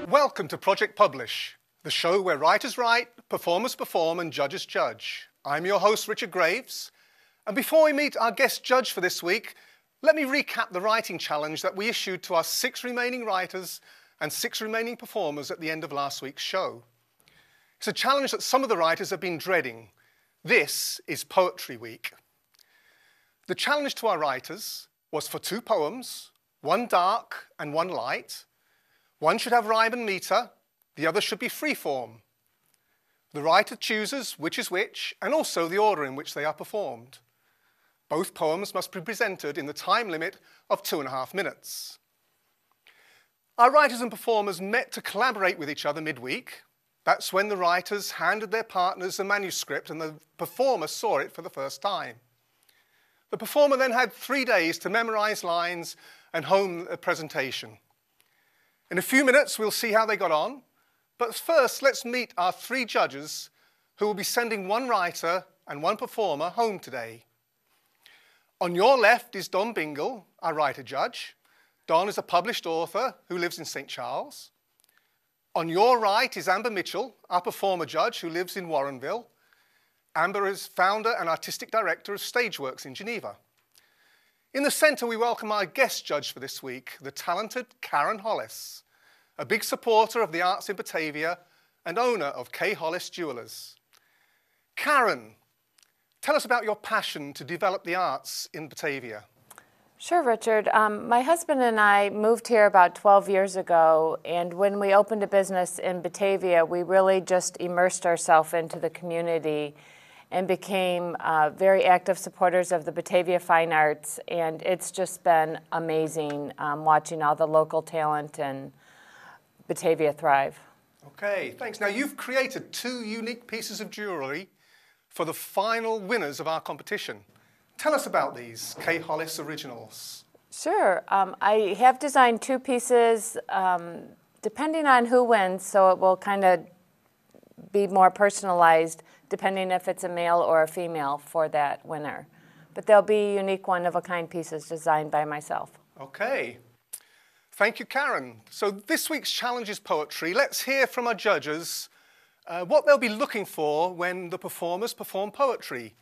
Welcome to Project Publish, the show where writers write, performers perform, and judges judge. I'm your host, Richard Graves. And before we meet our guest judge for this week, let me recap the writing challenge that we issued to our 6 remaining writers and 6 remaining performers at the end of last week's show. It's a challenge that some of the writers have been dreading. This is Poetry Week. The challenge to our writers was for 2 poems, 1 dark and 1 light. One should have rhyme and meter, the other should be freeform. The writer chooses which is which, and also the order in which they are performed. Both poems must be presented in the time limit of 2.5 minutes. Our writers and performers met to collaborate with each other midweek. That's when the writers handed their partners a manuscript and the performer saw it for the first time. The performer then had 3 days to memorize lines and hone a presentation. In a few minutes, we'll see how they got on. But first, let's meet our 3 judges who will be sending 1 writer and 1 performer home today. On your left is Don Bingle, our writer judge. Don is a published author who lives in St. Charles. On your right is Amber Mitchell, our performer judge who lives in Warrenville. Amber is founder and artistic director of Stageworks in Geneva. In the centre, we welcome our guest judge for this week, the talented Karen Hollis, a big supporter of the arts in Batavia and owner of K. Hollis Jewelers. Karen, tell us about your passion to develop the arts in Batavia. Sure, Richard. My husband and I moved here about 12 years ago, and when we opened a business in Batavia, we really just immersed ourselves into the community and became very active supporters of the Batavia Fine Arts, and it's just been amazing watching all the local talent and Batavia thrive. Okay, thanks. Now, you've created 2 unique pieces of jewellery for the final winners of our competition. Tell us about these K. Hollis originals. Sure. I have designed 2 pieces depending on who wins, so it will kind of be more personalized depending if it's a male or a female for that winner. But they'll be unique one-of-a-kind pieces designed by myself. Okay. Thank you, Karen. So this week's challenge is poetry. Let's hear from our judges what they'll be looking for when the performers perform poetry.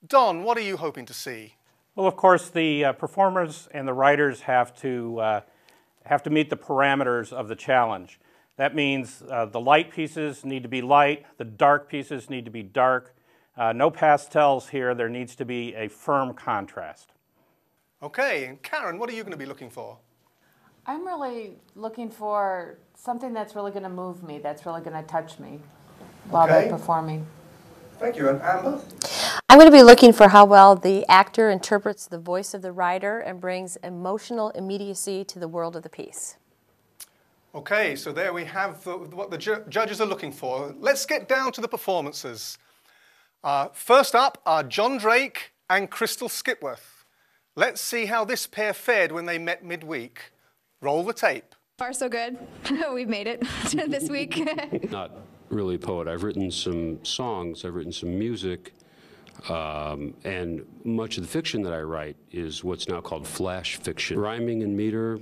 Don, what are you hoping to see? Well, of course, the performers and the writers have to meet the parameters of the challenge. That means the light pieces need to be light, the dark pieces need to be dark. No pastels here, there needs to be a firm contrast. Okay, and Karen, what are you going to be looking for? I'm really looking for something that's really going to move me, that's really going to touch me while they're performing. Thank you, and Amber? I'm going to be looking for how well the actor interprets the voice of the writer and brings emotional immediacy to the world of the piece. Okay, so there we have what the judges are looking for. Let's get down to the performances. First up are John Drake and Crystal Skipworth. Let's see how this pair fared when they met midweek. Roll the tape. Far so good. We've made it this week. Not really a poet. I've written some songs, I've written some music, and much of the fiction that I write is what's now called flash fiction. Rhyming and meter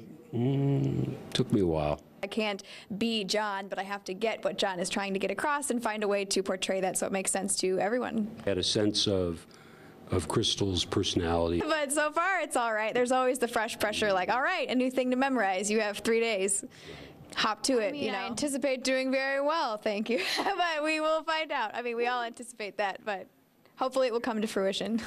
took me a while. I can't be John, but I have to get what John is trying to get across and find a way to portray that so it makes sense to everyone. I had a sense of Crystal's personality. But so far, it's all right. There's always the fresh pressure, like, all right, a new thing to memorize. You have 3 days. Hop to it, I mean, you know. I anticipate doing very well, thank you. But we will find out. I mean, we all anticipate that, but hopefully it will come to fruition.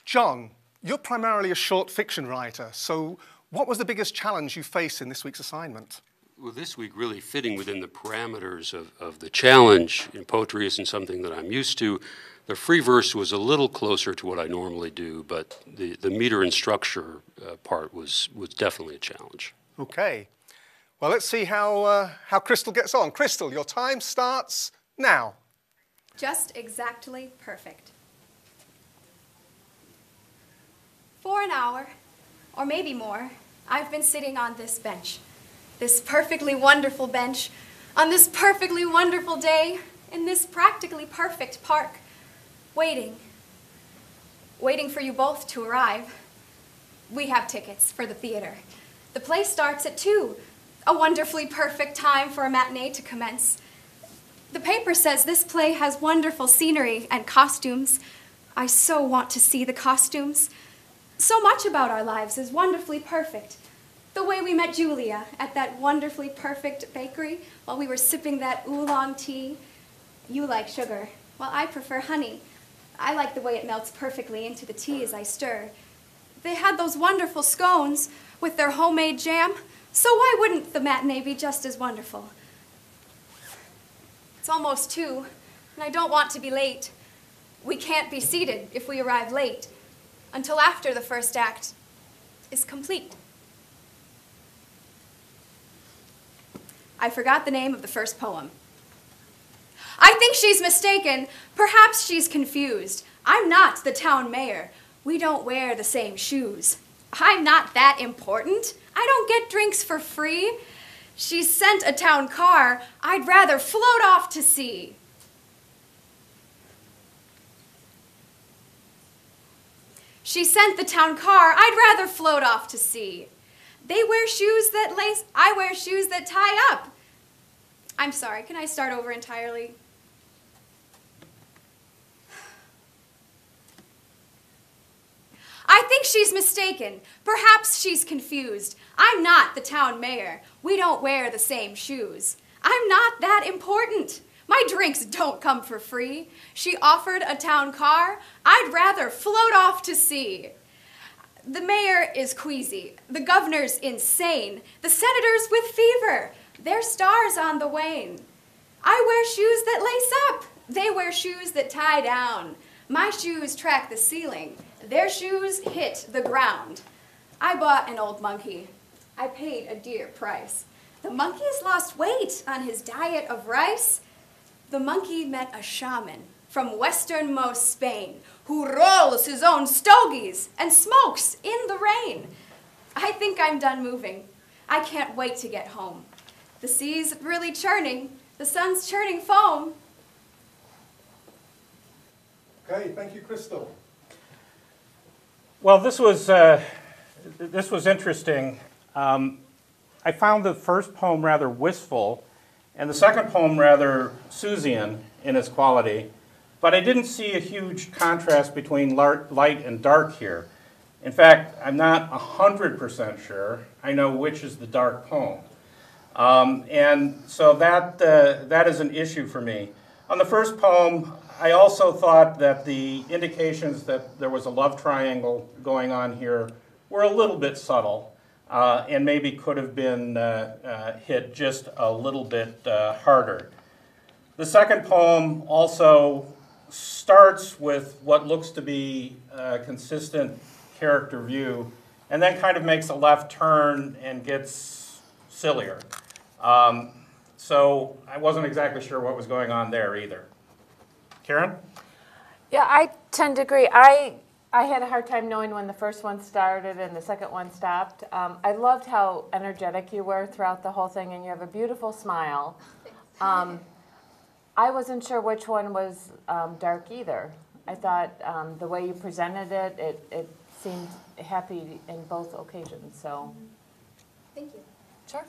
John, you're primarily a short fiction writer, so what was the biggest challenge you faced in this week's assignment? Well, this week really fitting within the parameters of the challenge. In poetry isn't something that I'm used to. The free verse was a little closer to what I normally do, but the meter and structure part was definitely a challenge. Okay. Well, let's see how Crystal gets on. Crystal, your time starts now. Just exactly perfect. For an hour, or maybe more, I've been sitting on this bench. This perfectly wonderful bench, on this perfectly wonderful day, in this practically perfect park, waiting for you both to arrive. We have tickets for the theater. The play starts at 2, a wonderfully perfect time for a matinee to commence. The paper says this play has wonderful scenery and costumes. I so want to see the costumes. So much about our lives is wonderfully perfect. The way we met Julia at that wonderfully perfect bakery while we were sipping that oolong tea. You like sugar, while I prefer honey. I like the way it melts perfectly into the tea as I stir. They had those wonderful scones with their homemade jam, so why wouldn't the matinee be just as wonderful? It's almost 2, and I don't want to be late. We can't be seated if we arrive late until after the first act is complete. I forgot the name of the first poem. I think she's mistaken. Perhaps she's confused. I'm not the town mayor. We don't wear the same shoes. I'm not that important. I don't get drinks for free. She sent a town car. I'd rather float off to sea. She sent the town car. I'd rather float off to sea. They wear shoes that lace. I wear shoes that tie up. I'm sorry, can I start over entirely? I think she's mistaken. Perhaps she's confused. I'm not the town mayor. We don't wear the same shoes. I'm not that important. My drinks don't come for free. She offered a town car. I'd rather float off to sea. The mayor is queasy. The governor's insane. The senator's with fever. Their stars on the wane. I wear shoes that lace up. They wear shoes that tie down. My shoes track the ceiling. Their shoes hit the ground. I bought an old monkey. I paid a dear price. The monkey's lost weight on his diet of rice. The monkey met a shaman from westernmost Spain who rolls his own stogies and smokes in the rain. I think I'm done moving. I can't wait to get home. The sea's really churning. The sun's churning foam. Okay, thank you, Crystal. Well, this was interesting. I found the first poem rather wistful, and the second poem rather Seussian in its quality, but I didn't see a huge contrast between light and dark here. In fact, I'm not 100% sure I know which is the dark poem. And so that is an issue for me. On the first poem, I also thought that the indications that there was a love triangle going on here were a little bit subtle and maybe could have been hit just a little bit harder. The second poem also starts with what looks to be a consistent character view and then kind of makes a left turn and gets sillier. So I wasn't exactly sure what was going on there either. Karen? Yeah, I tend to agree. I had a hard time knowing when the first one started and the second one stopped. I loved how energetic you were throughout the whole thing, and you have a beautiful smile. I wasn't sure which one was dark either. I thought the way you presented it seemed happy in both occasions. So, Thank you. sure.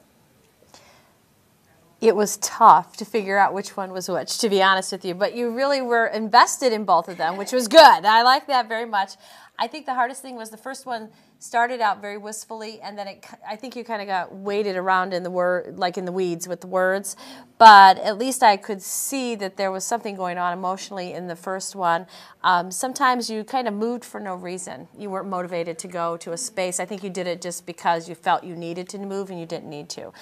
It was tough to figure out which one was which, to be honest with you. But you really were invested in both of them, which was good. I like that very much. I think the hardest thing was the first one started out very wistfully, and then I think you kind of got weighted around in the word, like in the weeds with the words. But at least I could see that there was something going on emotionally in the first one. Sometimes you kind of moved for no reason. You weren't motivated to go to a space. I think you did it just because you felt you needed to move and you didn't need to.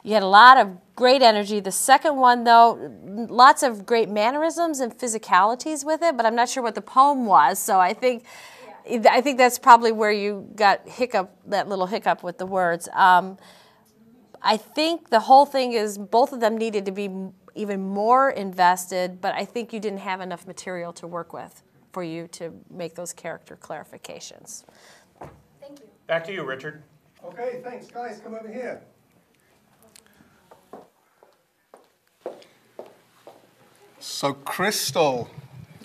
You had a lot of great energy. The second one, though, lots of great mannerisms and physicalities with it, but I'm not sure what the poem was, so I think that's probably where you got that little hiccup with the words. I think the whole thing is both of them needed to be even more invested, but I think you didn't have enough material to work with for you to make those character clarifications. Thank you. Back to you, Richard. Okay, thanks, guys. Come over here. So, Crystal,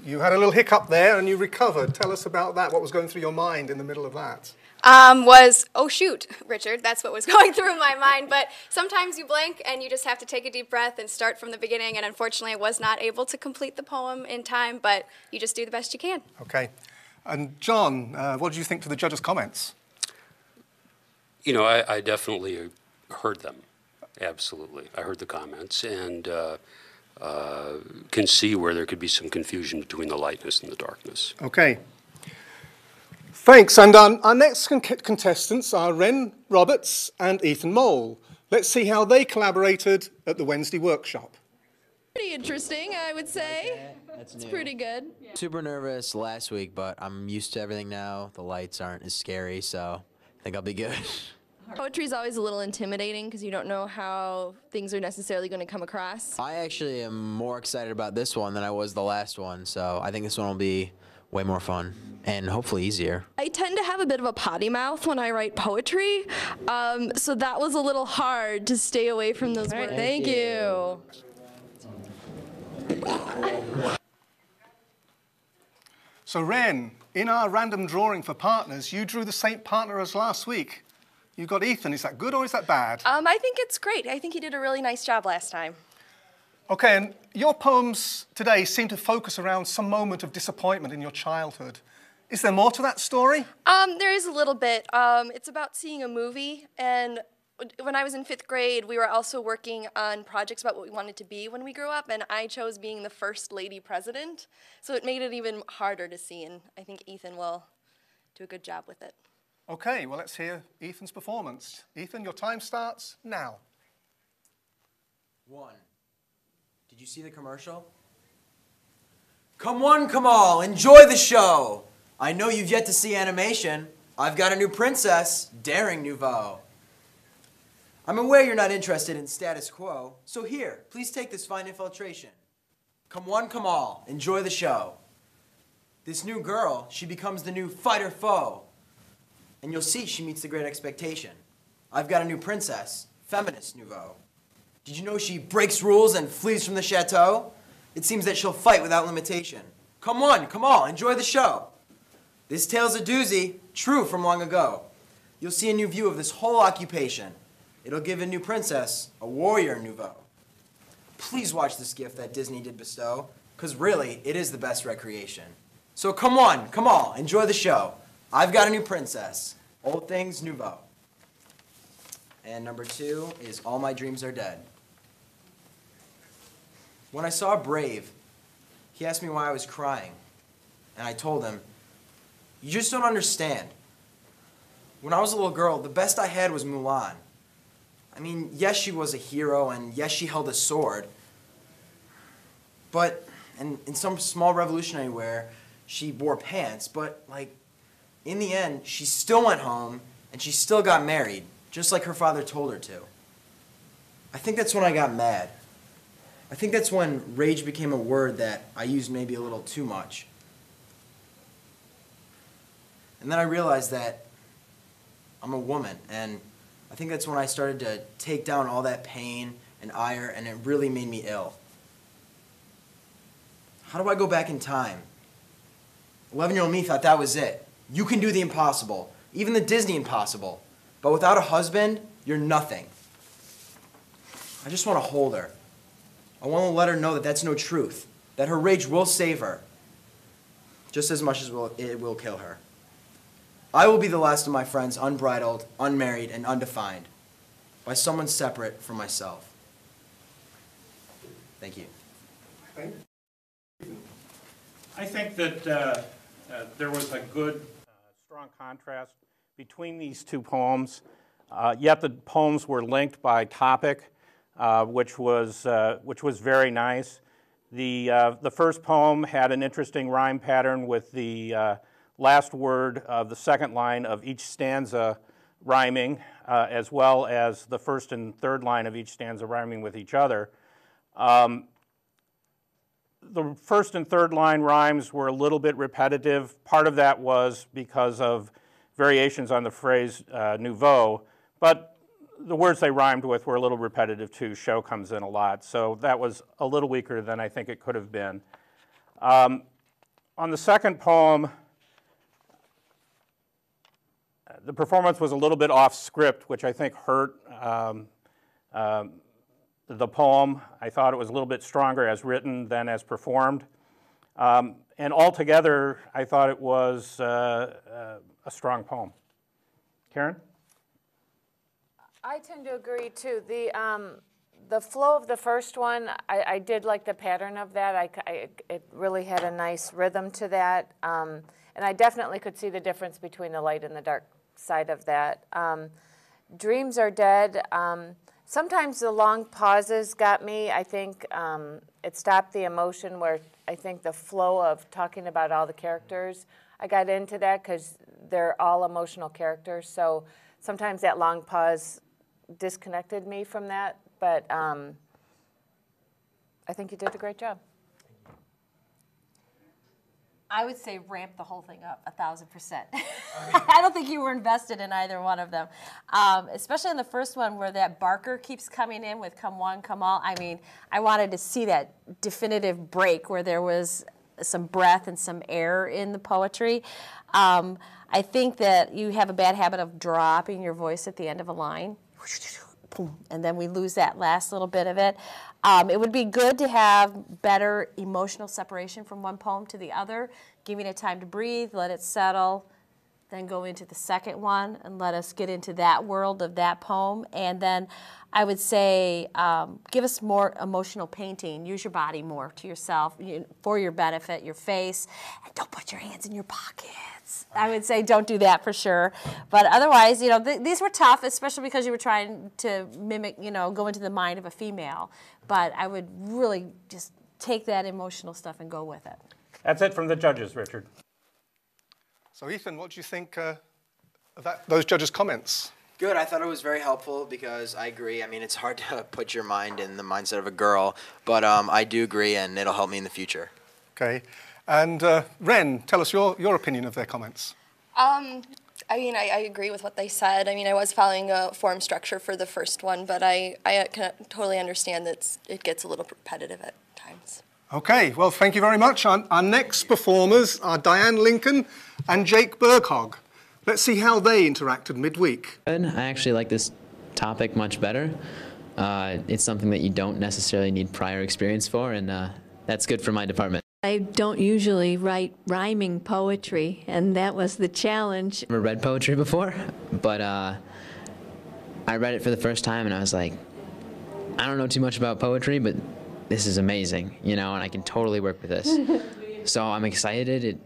you had a little hiccup there and you recovered. Tell us about that. What was going through your mind in the middle of that? Oh shoot, Richard, that's what was going through my mind. But sometimes you blank and you just have to take a deep breath and start from the beginning. And unfortunately, I was not able to complete the poem in time, but you just do the best you can. Okay. And John, what did you think to the judges' comments? You know, I definitely heard them. Absolutely. I heard the comments and can see where there could be some confusion between the lightness and the darkness. Okay. Thanks. And our next contestants are Ren Roberts and Ethan Mole. Let's see how they collaborated at the Wednesday workshop. Pretty interesting, I would say. It's pretty good. Super nervous last week, but I'm used to everything now. The lights aren't as scary, so I think I'll be good. Poetry is always a little intimidating because you don't know how things are necessarily going to come across. I actually am more excited about this one than I was the last one, so I think this one will be way more fun and hopefully easier. I tend to have a bit of a potty mouth when I write poetry, so that was a little hard to stay away from those words. Thank you. So, Ren, in our random drawing for partners, you drew the same partner as last week. You got Ethan. Is that good or is that bad? I think it's great. I think he did a really nice job last time. Okay, and your poems today seem to focus around some moment of disappointment in your childhood. Is there more to that story? There is a little bit. It's about seeing a movie, and when I was in 5th grade, we were also working on projects about what we wanted to be when we grew up, and I chose being the first lady president, so it made it even harder to see, and I think Ethan will do a good job with it. Okay, well, let's hear Ethan's performance. Ethan, your time starts now. 1. Did you see the commercial? Come one, come all, enjoy the show. I know you've yet to see animation. I've got a new princess, Daring Nouveau. I'm aware you're not interested in status quo, so here, please take this fine infiltration. Come one, come all, enjoy the show. This new girl, she becomes the new fighter foe. And you'll see she meets the great expectation. I've got a new princess, Feminist Nouveau. Did you know she breaks rules and flees from the chateau? It seems that she'll fight without limitation. Come one, come all, enjoy the show. This tale's a doozy, true from long ago. You'll see a new view of this whole occupation. It'll give a new princess a warrior nouveau. Please watch this gift that Disney did bestow, because really, it is the best recreation. So come one, come all, enjoy the show. I've got a new princess, Old Things Nouveau. And number 2 is All My Dreams Are Dead. When I saw Brave, he asked me why I was crying. And I told him, you just don't understand. When I was a little girl, the best I had was Mulan. I mean, yes, she was a hero, and yes, she held a sword. But, and in some small revolutionary wear, she wore pants. But, like, in the end, she still went home, and she still got married, just like her father told her to. I think that's when I got mad. I think that's when rage became a word that I used maybe a little too much. And then I realized that I'm a woman, and I think that's when I started to take down all that pain and ire, and it really made me ill. How do I go back in time? 11-year-old me thought that was it. You can do the impossible, even the Disney impossible. But without a husband, you're nothing. I just want to hold her. I want to let her know that that's no truth, that her rage will save her, just as much as it will kill her. I will be the last of my friends unbridled, unmarried, and undefined by someone separate from myself. Thank you. I think that there was a good, strong contrast between these two poems, yet the poems were linked by topic, which was very nice. The first poem had an interesting rhyme pattern with the last word of the second line of each stanza rhyming, as well as the first and third line of each stanza rhyming with each other. The first and third line rhymes were a little bit repetitive. Part of that was because of variations on the phrase nouveau, but the words they rhymed with were a little repetitive too. Show comes in a lot, so that was a little weaker than I think it could have been. On the second poem, the performance was a little bit off script, which I think hurt the poem. I thought it was a little bit stronger as written than as performed. And altogether, I thought it was a strong poem. Karen? I tend to agree too. The flow of the first one, I did like the pattern of that. It really had a nice rhythm to that. And I definitely could see the difference between the light and the dark side of that. Dreams Are Dead. Sometimes the long pauses got me. I think it stopped the emotion where I think the flow of talking about all the characters, I got into that because they're all emotional characters. So sometimes that long pause disconnected me from that. But I think you did a great job. I would say ramp the whole thing up 1,000%. I don't think you were invested in either one of them. Especially in the first one where that Barker keeps coming in with come one, come all. I mean, I wanted to see that definitive break where there was some breath and some air in the poetry. I think that you have a bad habit of dropping your voice at the end of a line. And then we lose that last little bit of it. It would be good to have better emotional separation from one poem to the other, giving it time to breathe, let it settle, then go into the second one and let us get into that world of that poem. And then I would say give us more emotional painting. Use your body more to yourself for your benefit, your face, and don't put your hands in your pockets. I would say don't do that for sure. But otherwise, these were tough, especially because you were trying to mimic, go into the mind of a female. But I would really just take that emotional stuff and go with it. That's it from the judges, Richard. So Ethan, what do you think of those judges' comments? Good. I thought it was very helpful because I agree. I mean, it's hard to put your mind in the mindset of a girl, but I do agree, and it'll help me in the future. Okay. And Ren, tell us your opinion of their comments. I mean, I agree with what they said. I mean, I was following a form structure for the first one, but I can totally understand that it gets a little repetitive at times. Okay, well, thank you very much. Our next performers are Diane Lincoln and Jake Berghog. Let's see how they interacted midweek. I actually like this topic much better. It's something that you don't necessarily need prior experience for, and that's good for my department. I don't usually write rhyming poetry, and that was the challenge. I've never read poetry before, but I read it for the first time, and I was like, I don't know too much about poetry, but this is amazing, and I can totally work with this. So I'm excited. It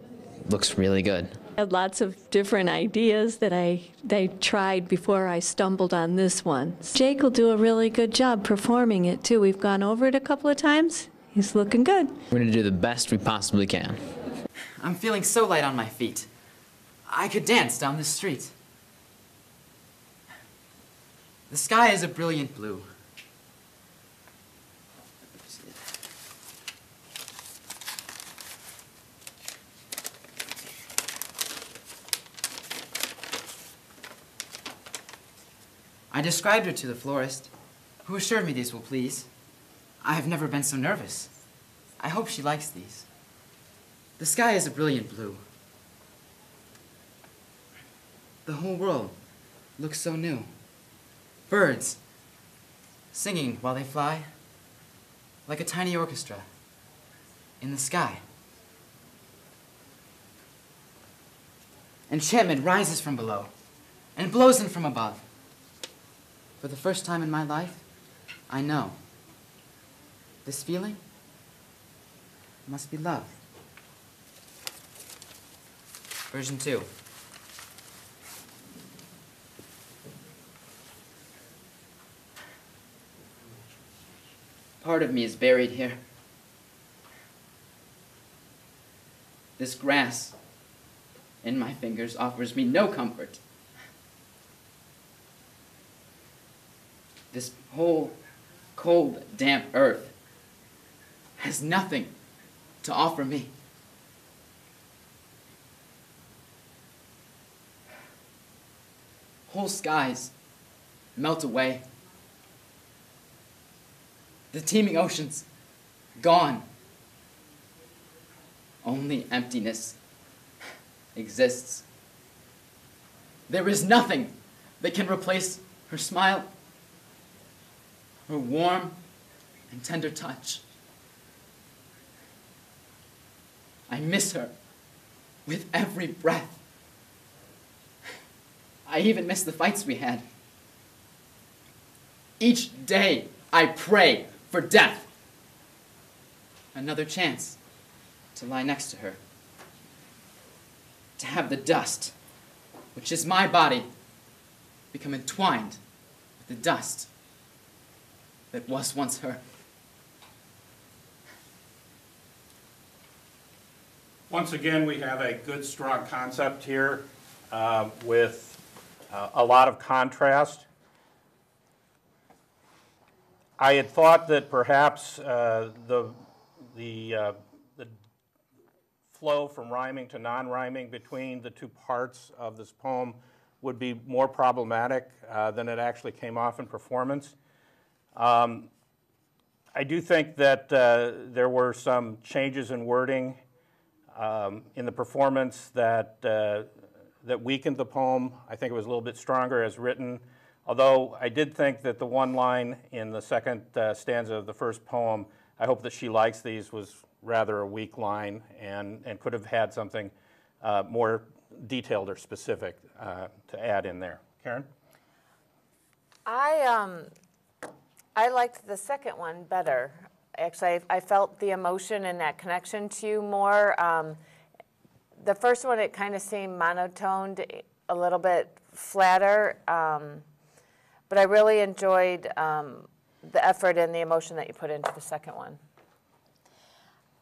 looks really good. I had lots of different ideas that I tried before I stumbled on this one. Jake will do a really good job performing it, too. We've gone over it a couple of times. He's looking good. We're going to do the best we possibly can. I'm feeling so light on my feet. I could dance down the street. The sky is a brilliant blue. I described her to the florist, who assured me these will please. I have never been so nervous. I hope she likes these. The sky is a brilliant blue. The whole world looks so new. Birds singing while they fly, like a tiny orchestra in the sky. Enchantment rises from below and blows in from above. For the first time in my life, I know this feeling must be love. Version 2. Part of me is buried here. This grass in my fingers offers me no comfort. This whole cold, damp earth has nothing to offer me. Whole skies melt away. The teeming oceans, gone. Only emptiness exists. There is nothing that can replace her smile, her warm and tender touch. I miss her with every breath. I even miss the fights we had. Each day I pray for death. Another chance to lie next to her. To have the dust, which is my body, become entwined with the dust that was once her. Once again, we have a good, strong concept here with a lot of contrast. I had thought that perhaps the flow from rhyming to non-rhyming between the two parts of this poem would be more problematic than it actually came off in performance. I do think that there were some changes in wording in the performance that weakened the poem. I think it was a little bit stronger as written, although I did think that the one line in the second stanza of the first poem, "I hope that she likes these," was rather a weak line and could have had something more detailed or specific to add in there. Karen? I liked the second one better. Actually, I felt the emotion and that connection to you more. The first one, it kind of seemed monotoned, a little bit flatter, but I really enjoyed the effort and the emotion that you put into the second one.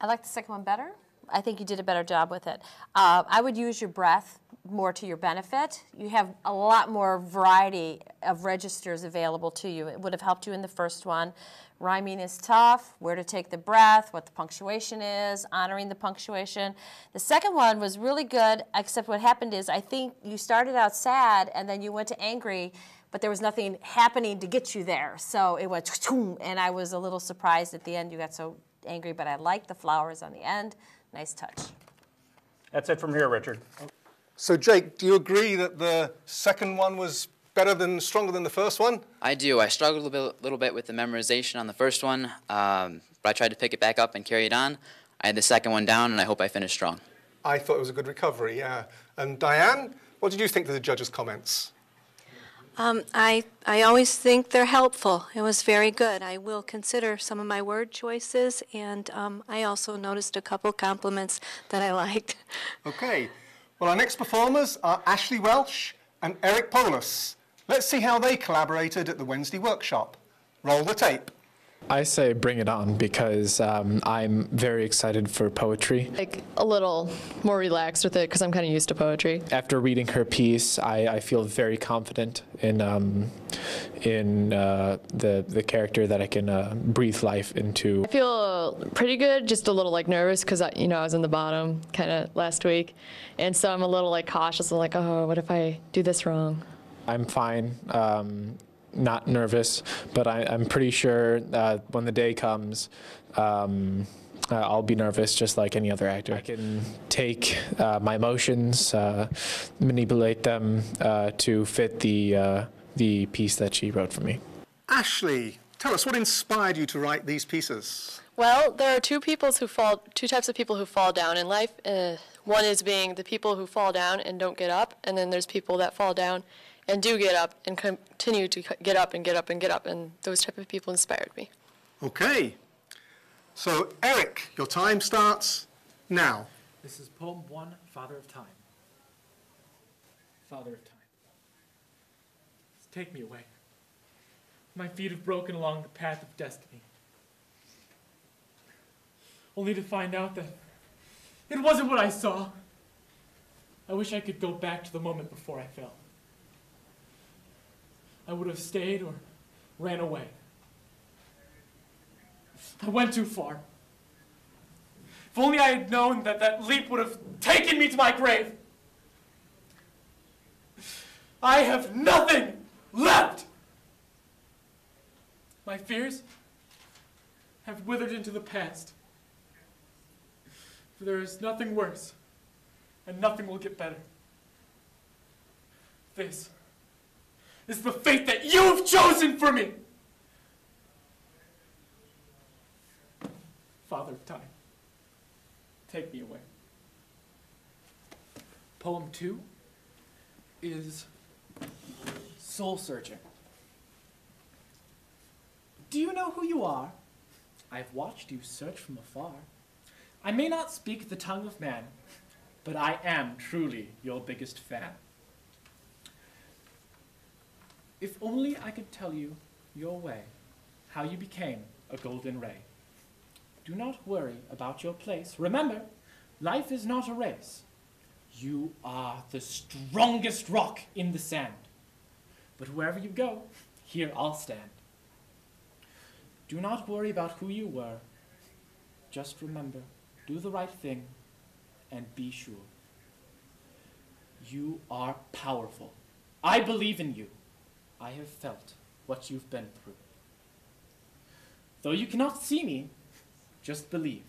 I like the second one better. I think you did a better job with it. I would use your breath more to your benefit. You have a lot more variety of registers available to you. It would have helped you in the first one. Rhyming is tough, where to take the breath, what the punctuation is, honoring the punctuation. The second one was really good, except what happened is I think you started out sad and then you went to angry, but there was nothing happening to get you there. So it went, and I was a little surprised at the end you got so angry, but I liked the flowers on the end. Nice touch. That's it from here, Richard. So Jake, do you agree that the second one was stronger than the first one? I do. I struggled a little bit with the memorization on the first one, but I tried to pick it back up and carry it on. I had the second one down, and I hope I finished strong. I thought it was a good recovery, yeah. And Diane, what did you think of the judges' comments? I always think they're helpful. It was very good. I will consider some of my word choices, and I also noticed a couple compliments that I liked. Okay. Well, our next performers are Ashley Welsh and Eric Polis. Let's see how they collaborated at the Wednesday workshop. Roll the tape. I say bring it on because I'm very excited for poetry. Like a little more relaxed with it because I'm kind of used to poetry. After reading her piece, I feel very confident in the character that I can breathe life into. I feel pretty good, just a little like nervous because I was in the bottom kind of last week, and so I'm a little like cautious. I'm like, oh, what if I do this wrong? I'm fine. Not nervous, but I'm pretty sure when the day comes, I'll be nervous just like any other actor. I can take my emotions, manipulate them to fit the piece that she wrote for me. Ashley, tell us what inspired you to write these pieces? Well, there are two types of people who fall down in life. One is being the people who fall down and don't get up, and then there's people that fall down and do get up and continue to get up and get up and get up, and those type of people inspired me. Okay. So, Eric, your time starts now. This is poem 1, Father of Time. Father of Time. Take me away. My feet have broken along the path of destiny. Only to find out that it wasn't what I saw. I wish I could go back to the moment before I fell. I would have stayed or ran away. I went too far. If only I had known that that leap would have taken me to my grave. I have nothing left. My fears have withered into the past. For there is nothing worse, and nothing will get better. This is the fate that you've chosen for me. Father of Time, take me away. Poem 2 is Soul Searching. Do you know who you are? I have watched you search from afar. I may not speak the tongue of man, but I am truly your biggest fan. If only I could tell you your way, how you became a golden ray. Do not worry about your place. Remember, life is not a race. You are the strongest rock in the sand. But wherever you go, here I'll stand. Do not worry about who you were. Just remember, do the right thing and be sure. You are powerful. I believe in you. I have felt what you've been through. Though you cannot see me, just believe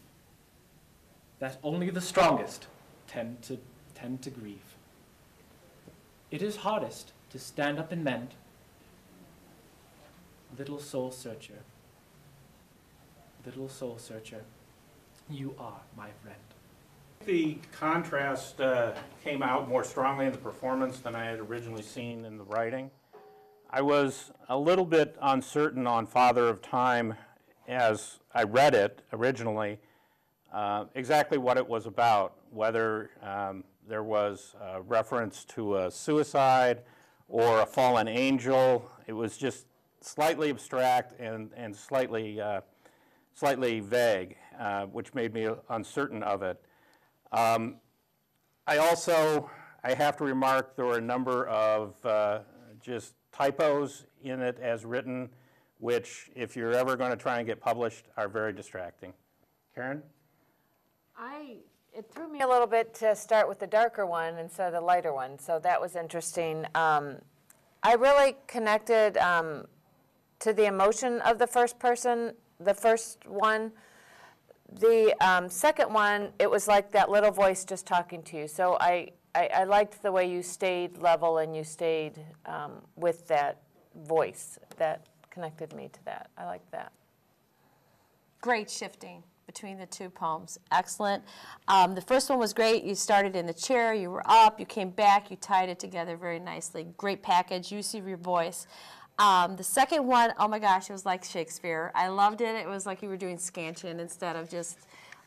that only the strongest tend to grieve. It is hardest to stand up and mend. Little soul searcher, you are my friend. The contrast came out more strongly in the performance than I had originally seen in the writing. I was a little bit uncertain on Father of Time as I read it originally, exactly what it was about, whether there was a reference to a suicide or a fallen angel. It was just slightly abstract and slightly vague, which made me uncertain of it. I have to remark there were a number of just typos in it as written, which, if you're ever going to try and get published, are very distracting. Karen? It threw me a little bit to start with the darker one instead of the lighter one, so that was interesting. I really connected to the emotion of the first person, the first one. The second one, it was like that little voice just talking to you. So I liked the way you stayed level and you stayed with that voice. That connected me to that. I liked that. Great shifting between the two poems. Excellent. The first one was great. You started in the chair, you were up, you came back, you tied it together very nicely. Great package, use of your voice. The second one, oh my gosh, it was like Shakespeare. I loved it. It was like you were doing Scansion instead of just,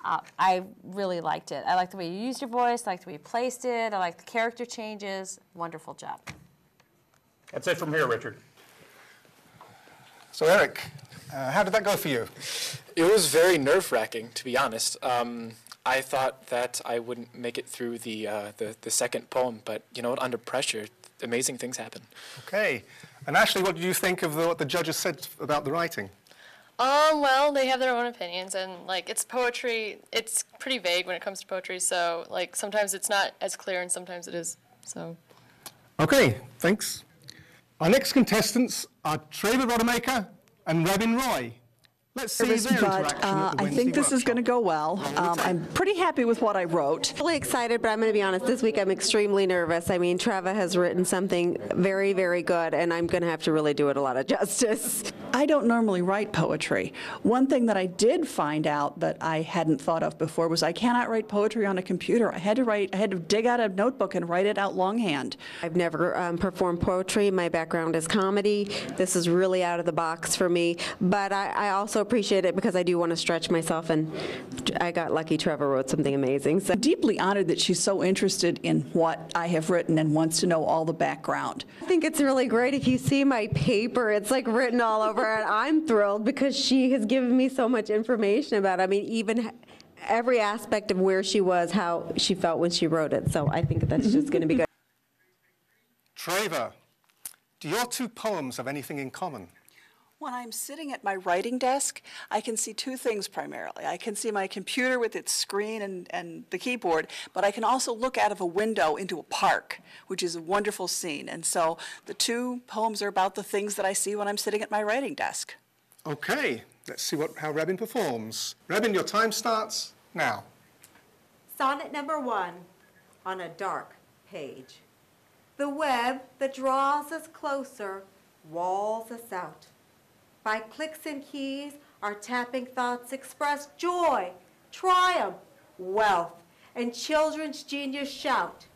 I really liked it. I liked the way you used your voice, I liked the way you placed it, I liked the character changes. Wonderful job. That's it from here, Richard. So Eric, how did that go for you? It was very nerve-wracking, to be honest. I thought that I wouldn't make it through the second poem, but you know what? Under pressure, amazing things happen. Okay. And Ashley, what did you think of what the judges said about the writing? Well, they have their own opinions, and like it's poetry. It's pretty vague when it comes to poetry, so like sometimes it's not as clear, and sometimes it is. So. Okay, thanks. Our next contestants are Treva Rodemaker and Robin Roy. Let's see their interaction at the I think this is going to go well. I'm pretty happy with what I wrote. Really excited, but I'm going to be honest, this week I'm extremely nervous. I mean, Treva has written something very, very good, and I'm going to have to really do it a lot of justice. I don't normally write poetry. One thing that I did find out that I hadn't thought of before was I cannot write poetry on a computer. I had to dig out a notebook and write it out longhand. I've never performed poetry. My background is comedy. This is really out of the box for me, but I also appreciate it because I do want to stretch myself, and I got lucky Treva wrote something amazing. So. I'm deeply honored that she's so interested in what I have written and wants to know all the background. I think it's really great. If you see my paper, it's like written all over it. I'm thrilled because she has given me so much information about it. I mean, even every aspect of where she was, how she felt when she wrote it. So I think that's just going to be good. Treva, do your two poems have anything in common? When I'm sitting at my writing desk, I can see two things primarily. I can see my computer with its screen and the keyboard, but I can also look out of a window into a park, which is a wonderful scene. And so the two poems are about the things that I see when I'm sitting at my writing desk. Okay, let's see how Rebin performs. Rebin, your time starts now. Sonnet number 1, on a dark page. The web that draws us closer walls us out. By clicks and keys, our tapping thoughts express joy, triumph, wealth, and children's genius shout,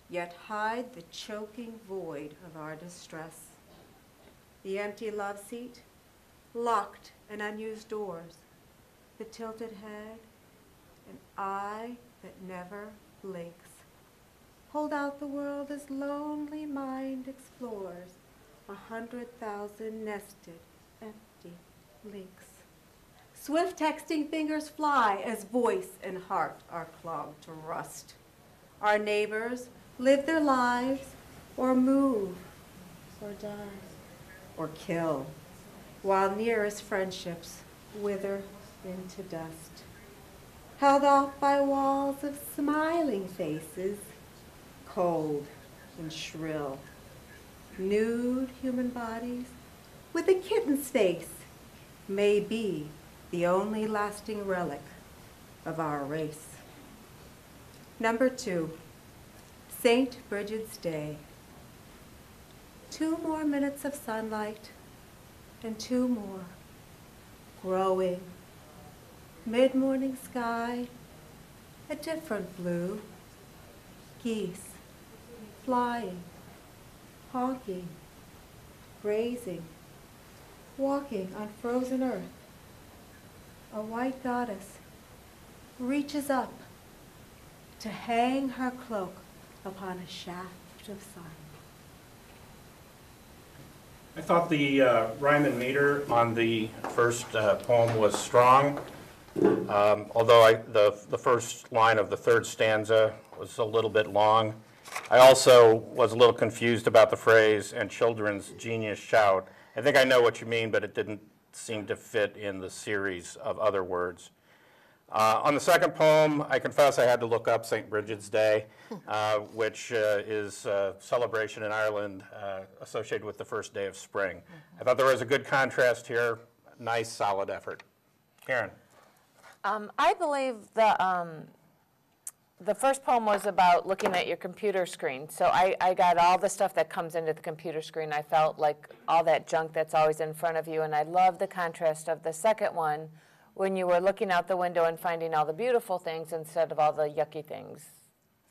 yet hide the choking void of our distress. The empty love seat, locked and unused doors, the tilted head, an eye that never blinks. Hold out the world as lonely mind explores 100,000 nested empty links. Swift texting fingers fly as voice and heart are clogged to rust. Our neighbors live their lives or move or die or kill, while nearest friendships wither into dust. Held off by walls of smiling faces, cold and shrill. Nude human bodies with a kitten's face may be the only lasting relic of our race. Number 2, St. Bridget's Day. 2 more minutes of sunlight and 2 more. Growing. Mid-morning sky, a different blue. Geese flying, honking, grazing, walking on frozen earth. A white goddess reaches up to hang her cloak upon a shaft of sun. I thought the rhyme and meter on the first poem was strong, although the first line of the third stanza was a little bit long. I also was a little confused about the phrase, "and children's genius shout." I think I know what you mean, but it didn't seem to fit in the series of other words. On the second poem, I confess I had to look up St. Bridget's Day, which is a celebration in Ireland associated with the first day of spring. I thought there was a good contrast here. Nice, solid effort. Karen. I believe the first poem was about looking at your computer screen. So I got all the stuff that comes into the computer screen. I felt like all that junk that's always in front of you. And I love the contrast of the second one when you were looking out the window and finding all the beautiful things instead of all the yucky things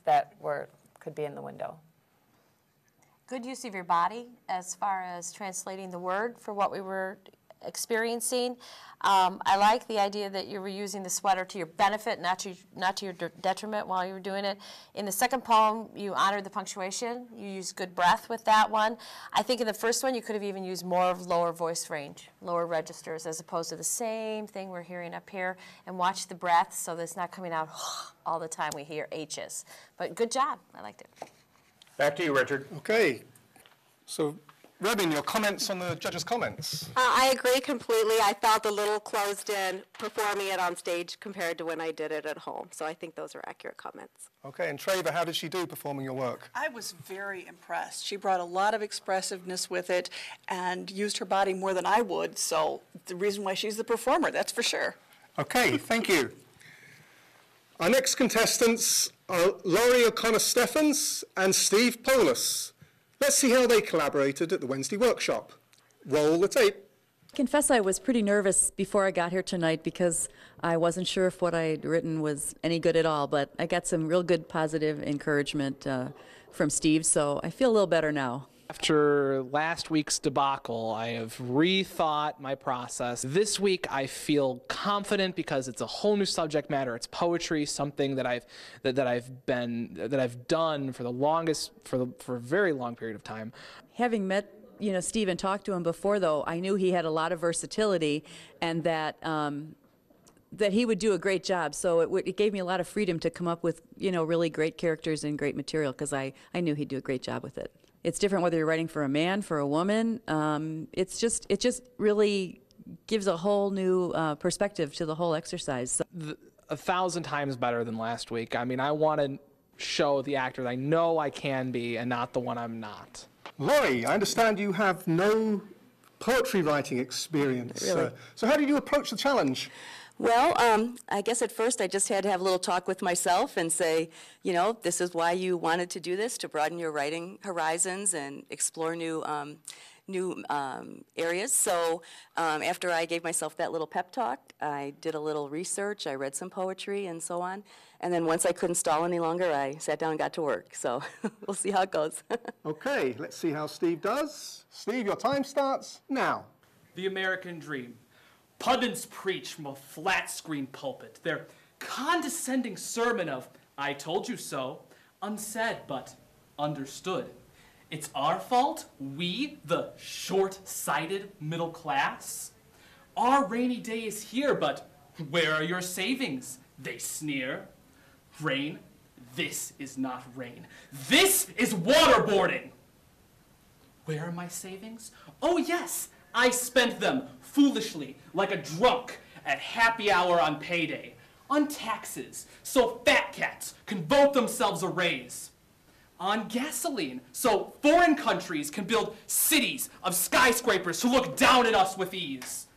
that could be in the window. Good use of your body as far as translating the word for what we were experiencing. I like the idea that you were using the sweater to your benefit, not to your detriment while you were doing it. In the second poem, you honored the punctuation. You used good breath with that one. I think in the first one, you could have even used more of lower voice range, lower registers, as opposed to the same thing we're hearing up here. And watch the breath so that it's not coming out all the time we hear H's. But good job. I liked it. Back to you, Richard. Okay. So, Rebin, your comments on the judges' comments? I agree completely. I felt a little closed in performing it on stage compared to when I did it at home. So I think those are accurate comments. Okay, and Treva, how did she do performing your work? I was very impressed. She brought a lot of expressiveness with it and used her body more than I would. So the reason why she's the performer, that's for sure. Okay, thank you. Our next contestants are Laurie O'Connor-Steffens and Steve Polis. Let's see how they collaborated at the Wednesday workshop. Roll the tape. I confess I was pretty nervous before I got here tonight because I wasn't sure if what I'd written was any good at all, but I got some real good positive encouragement from Steve, so I feel a little better now. After last week's debacle, I have rethought my process. This week, I feel confident because it's a whole new subject matter. It's poetry, something that I've done for a very long period of time. Having met Steve and talked to him before, though, I knew he had a lot of versatility and that that he would do a great job. So it gave me a lot of freedom to come up with really great characters and great material because I knew he'd do a great job with it. It's different whether you're writing for a man, for a woman. It just really gives a whole new perspective to the whole exercise. So 1,000 times better than last week. I mean, I want to show the actor that I know I can be and not the one I'm not. Laurie, I understand you have no poetry writing experience. Really? So how did you approach the challenge? Well, I guess at first I just had to have a little talk with myself and say, you know, this is why you wanted to do this, to broaden your writing horizons and explore new areas. So after I gave myself that little pep talk, I did a little research, I read some poetry and so on. And then once I couldn't stall any longer, I sat down and got to work. So we'll see how it goes. Okay, let's see how Steve does. Steve, your time starts now. The American Dream. Pundits preach from a flat-screen pulpit. Their condescending sermon of, I told you so, unsaid but understood. It's our fault, we, the short-sighted middle class. Our rainy day is here, but where are your savings? They sneer. Rain, this is not rain. This is waterboarding. Where are my savings? Oh yes, I spent them foolishly, like a drunk, at happy hour on payday, on taxes, so fat cats can vote themselves a raise, on gasoline, so foreign countries can build cities of skyscrapers who look down at us with ease,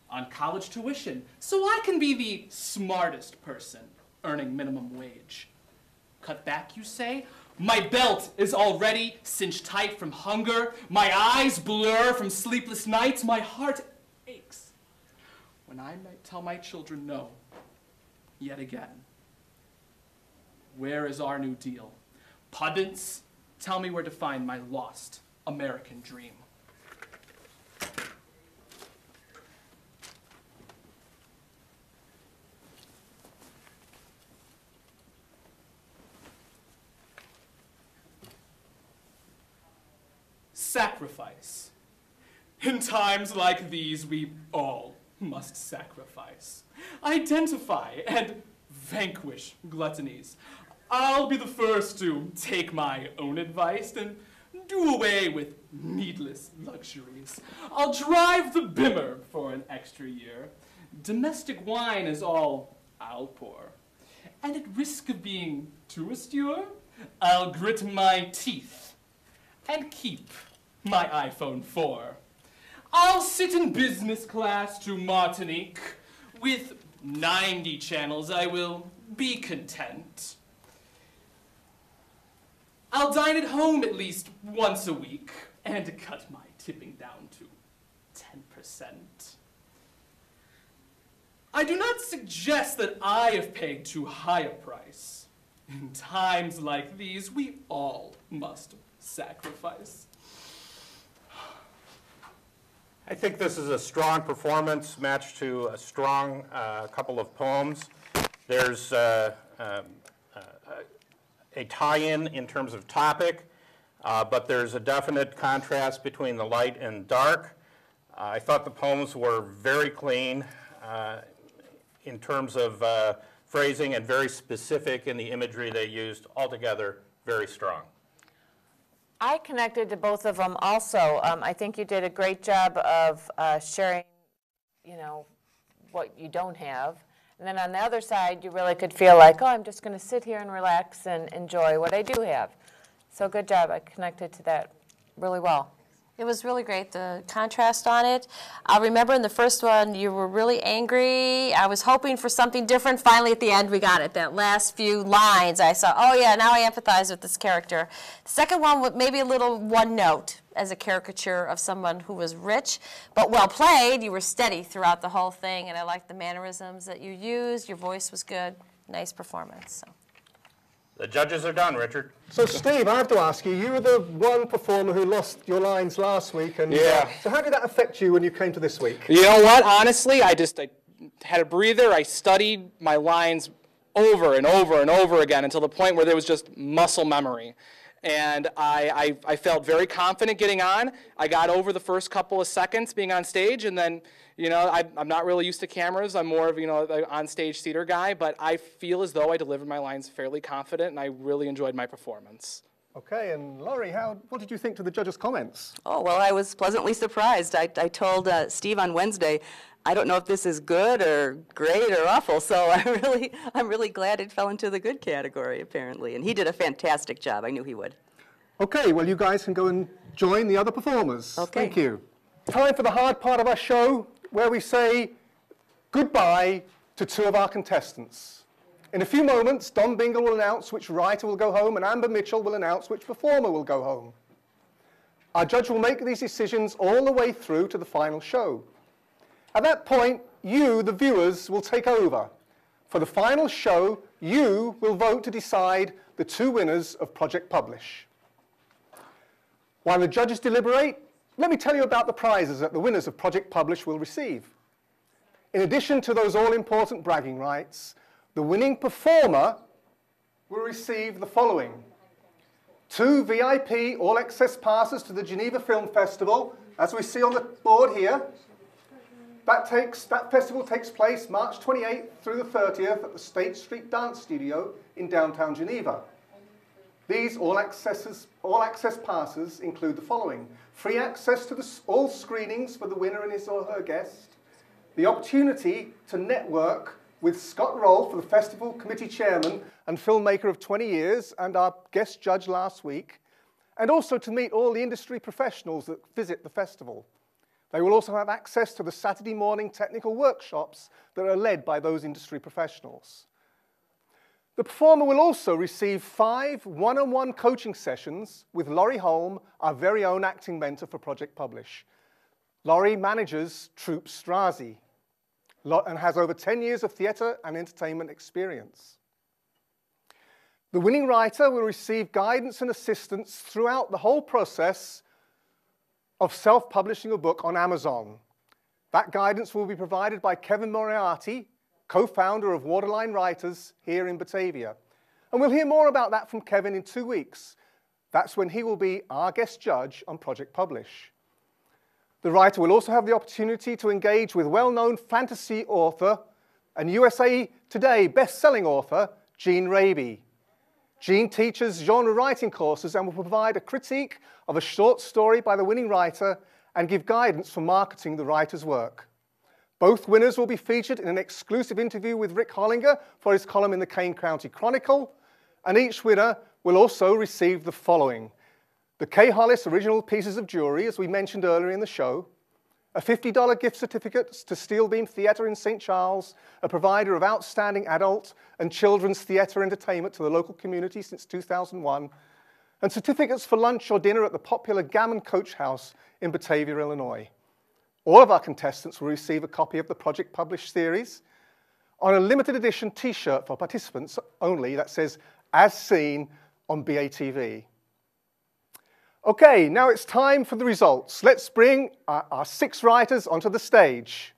on college tuition, so I can be the smartest person earning minimum wage. Cut back, you say? My belt is already cinched tight from hunger. My eyes blur from sleepless nights. My heart aches when I might tell my children no, yet again. Where is our New Deal? Pundits, tell me where to find my lost American dream. Sacrifice. In times like these, we all must sacrifice. Identify and vanquish gluttonies. I'll be the first to take my own advice and do away with needless luxuries. I'll drive the bimmer for an extra year. Domestic wine is all I'll pour. And at risk of being too austere, I'll grit my teeth and keep my iPhone 4. I'll sit in business class to Martinique. With 90 channels, I will be content. I'll dine at home at least once a week and cut my tipping down to 10%. I do not suggest that I have paid too high a price. In times like these, we all must sacrifice. I think this is a strong performance matched to a strong couple of poems. There's a tie-in in terms of topic, but there's a definite contrast between the light and dark. I thought the poems were very clean in terms of phrasing and very specific in the imagery they used. Altogether, very strong. I connected to both of them also. I think you did a great job of sharing, you know, what you don't have. And then on the other side, you really could feel like, oh, I'm just going to sit here and relax and enjoy what I do have. So good job. I connected to that really well. It was really great, the contrast on it. I remember in the first one, you were really angry. I was hoping for something different. Finally, at the end, we got it. That last few lines, I saw, oh yeah, now I empathize with this character. The second one, was maybe a little one note as a caricature of someone who was rich, but well played. You were steady throughout the whole thing, and I liked the mannerisms that you used. Your voice was good. Nice performance. So. The judges are done, Richard. So, Steve, I have to ask you, you were the one performer who lost your lines last week. And, yeah. So how did that affect you when you came to this week? You know what? Honestly, I had a breather. I studied my lines over and over and over again until the point where there was just muscle memory. And I felt very confident getting on. I got over the first couple of seconds being on stage, and then, you know, I'm not really used to cameras. I'm more of, you know, an on-stage theater guy, but I feel as though I delivered my lines fairly confident, and I really enjoyed my performance. Okay, and Laurie, what did you think to the judges' comments? Oh, well, I was pleasantly surprised. I told Steve on Wednesday, I don't know if this is good or great or awful, so I'm really glad it fell into the good category, apparently. And he did a fantastic job. I knew he would. Okay, well, you guys can go and join the other performers. Okay. Thank you. Time for the hard part of our show, where we say goodbye to two of our contestants. In a few moments, Don Bingle will announce which writer will go home, and Amber Mitchell will announce which performer will go home. Our judge will make these decisions all the way through to the final show. At that point, you, the viewers, will take over. For the final show, you will vote to decide the two winners of Project Publish. While the judges deliberate, let me tell you about the prizes that the winners of Project Publish will receive. In addition to those all-important bragging rights, the winning performer will receive the following: 2 VIP all-access passes to the Geneva Film Festival, as we see on the board here. That festival takes place March 28th through the 30th at the State Street Dance Studio in downtown Geneva. These all-access passes include the following: free access to all screenings for the winner and his or her guest, the opportunity to network with Scott Roll, for the festival committee chairman and filmmaker of 20 years and our guest judge last week, and also to meet all the industry professionals that visit the festival. They will also have access to the Saturday morning technical workshops that are led by those industry professionals. The performer will also receive 5 one-on-one coaching sessions with Laurie Holm, our very own acting mentor for Project Publish. Laurie manages Troupe Strasi and has over 10 years of theatre and entertainment experience. The winning writer will receive guidance and assistance throughout the whole process of self-publishing a book on Amazon. That guidance will be provided by Kevin Moriarty, co-founder of Waterline Writers here in Batavia. And we'll hear more about that from Kevin in 2 weeks. That's when he will be our guest judge on Project Publish. The writer will also have the opportunity to engage with well-known fantasy author and USA Today best-selling author, Gene Raby. Gene teaches genre writing courses and will provide a critique of a short story by the winning writer and give guidance for marketing the writer's work. Both winners will be featured in an exclusive interview with Rick Hollinger for his column in the Kane County Chronicle, and each winner will also receive the following: the Kay Hollis Original Pieces of Jewelry, as we mentioned earlier in the show, a $50 gift certificate to Steel Beam Theatre in St. Charles, a provider of outstanding adult and children's theatre entertainment to the local community since 2001, and certificates for lunch or dinner at the popular Gammon Coach House in Batavia, Illinois. All of our contestants will receive a copy of the Project Publish series on a limited edition t-shirt for participants only that says, "As seen on BATV." Okay, now it's time for the results. Let's bring our 6 writers onto the stage.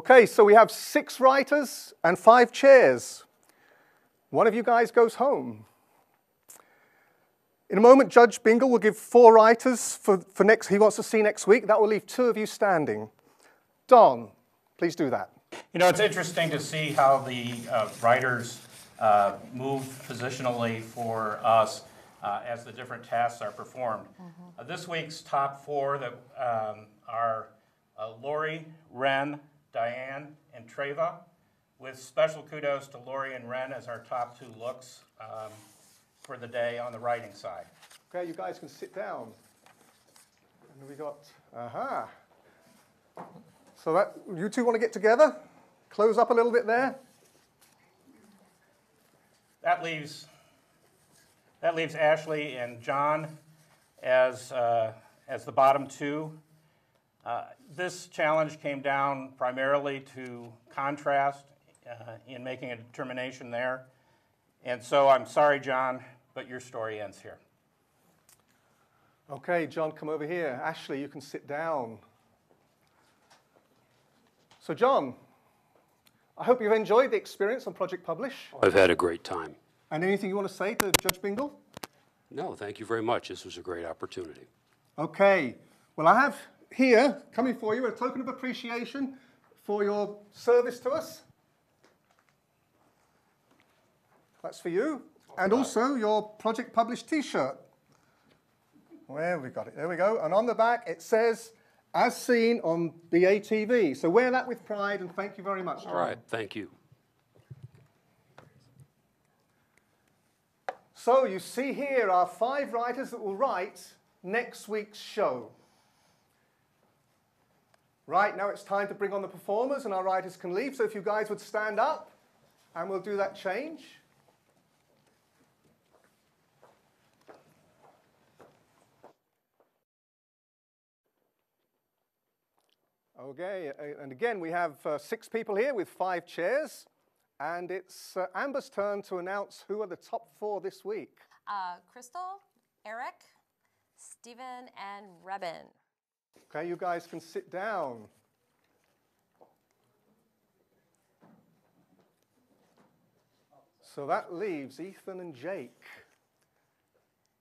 Okay, so we have 6 writers and 5 chairs. One of you guys goes home. In a moment, Judge Bingle will give 4 writers for next he wants to see next week. That will leave 2 of you standing. Don, please do that. You know, it's interesting to see how the writers move positionally for us as the different tasks are performed. This week's top 4 that are Laurie, Ren, Diane, and Treva, with special kudos to Laurie and Ren as our top 2 looks for the day on the writing side. Okay, you guys can sit down. And we got, So that, you 2 want to get together? Close up a little bit there? That leaves Ashley and John as the bottom 2. This challenge came down primarily to contrast in making a determination there. And so I'm sorry, John, but your story ends here. Okay, John, come over here. Ashley, you can sit down. So, John, I hope you've enjoyed the experience on Project Publish. I've had a great time. And anything you want to say to Judge Bingle? No, thank you very much. This was a great opportunity. Okay. Well, I have here, coming for you, a token of appreciation for your service to us. That's for you. And also your Project Published t-shirt. Where have we got it? There we go. And on the back it says, as seen on BATV. So wear that with pride, and thank you very much, John. All right, thank you. So you see here are 5 writers that will write next week's show. Right, now it's time to bring on the performers, and our writers can leave. So if you guys would stand up, and we'll do that change. Okay, and again, we have 6 people here with 5 chairs, and it's Amber's turn to announce who are the top 4 this week. Crystal, Eric, Stephen, and Rebin. Okay, you guys can sit down. So that leaves Ethan and Jake.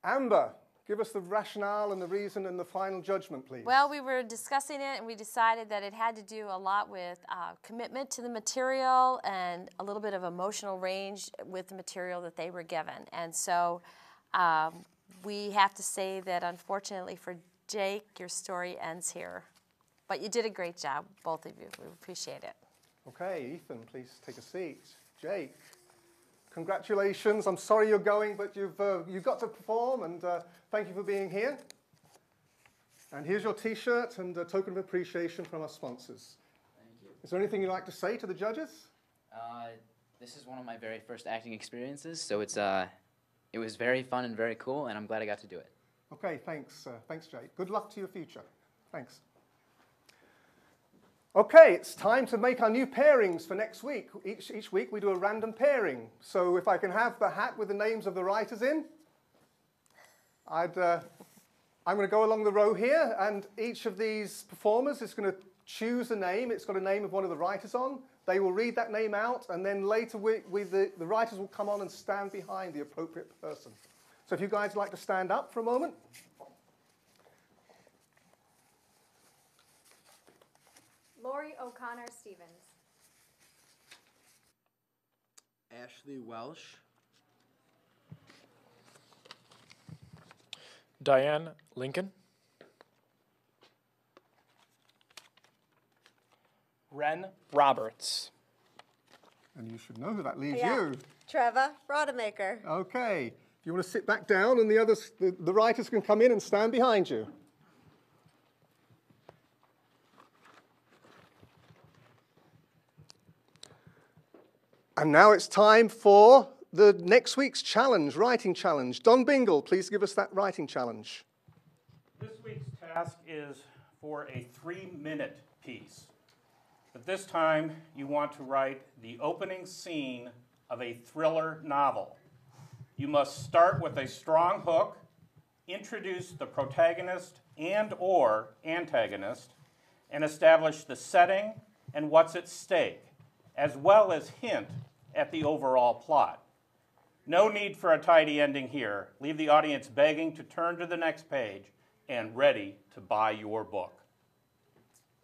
Amber, give us the rationale and the reason and the final judgment, please. Well, we were discussing it, and we decided that it had to do a lot with commitment to the material and a little bit of emotional range with the material that they were given. And so we have to say that, unfortunately for Jake, your story ends here. But you did a great job, both of you. We appreciate it. Okay, Ethan, please take a seat. Jake, congratulations. I'm sorry you're going, but you've got to perform, and thank you for being here. And here's your T-shirt and a token of appreciation from our sponsors. Thank you. Is there anything you'd like to say to the judges? This is one of my very first acting experiences, so it was very fun and very cool, and I'm glad I got to do it. Okay, thanks. Thanks, Jake. Good luck to your future. Thanks. Okay, it's time to make our new pairings for next week. Each week we do a random pairing. So if I can have the hat with the names of the writers in, I'm going to go along the row here, and each of these performers is going to choose a name. It's got a name of one of the writers on. They will read that name out, and then later the writers will come on and stand behind the appropriate person. So if you guys would like to stand up for a moment. Lori O'Connor Stevens. Ashley Welsh. Diane Lincoln. Ren Roberts. And you should know who that leaves Yeah. you. Trevor Rodemaker. Okay. If you want to sit back down, and the writers can come in and stand behind you. And now it's time for the next week's challenge, writing challenge. Don Bingle, please give us that writing challenge. This week's task is for a 3-minute piece. But this time, you want to write the opening scene of a thriller novel. You must start with a strong hook, introduce the protagonist and/or antagonist, and establish the setting and what's at stake, as well as hint at the overall plot. No need for a tidy ending here. Leave the audience begging to turn to the next page and ready to buy your book.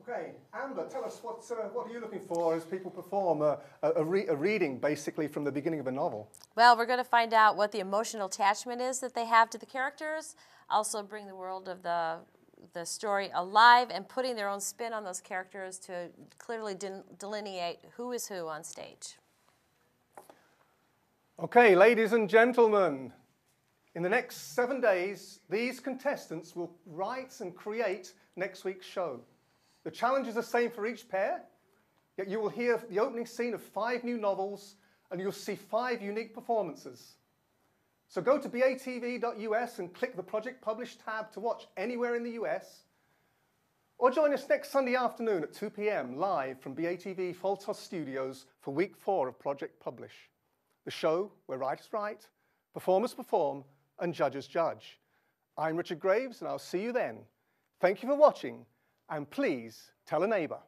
Okay, Amber, tell us what are you looking for as people perform a reading, basically, from the beginning of a novel? Well, we're going to find out what the emotional attachment is that they have to the characters, also bring the world of the story alive, and putting their own spin on those characters to clearly delineate who is who on stage. Okay, ladies and gentlemen, in the next 7 days, these contestants will write and create next week's show. The challenge is the same for each pair, yet you will hear the opening scene of 5 new novels, and you'll see 5 unique performances. So go to BATV.US and click the Project Published tab to watch anywhere in the US, or join us next Sunday afternoon at 2 p.m. live from BATV Faltos Studios for week 4 of Project Publish, the show where writers write, performers perform, and judges judge. I'm Richard Graves, and I'll see you then. Thank you for watching, and please tell a neighbor.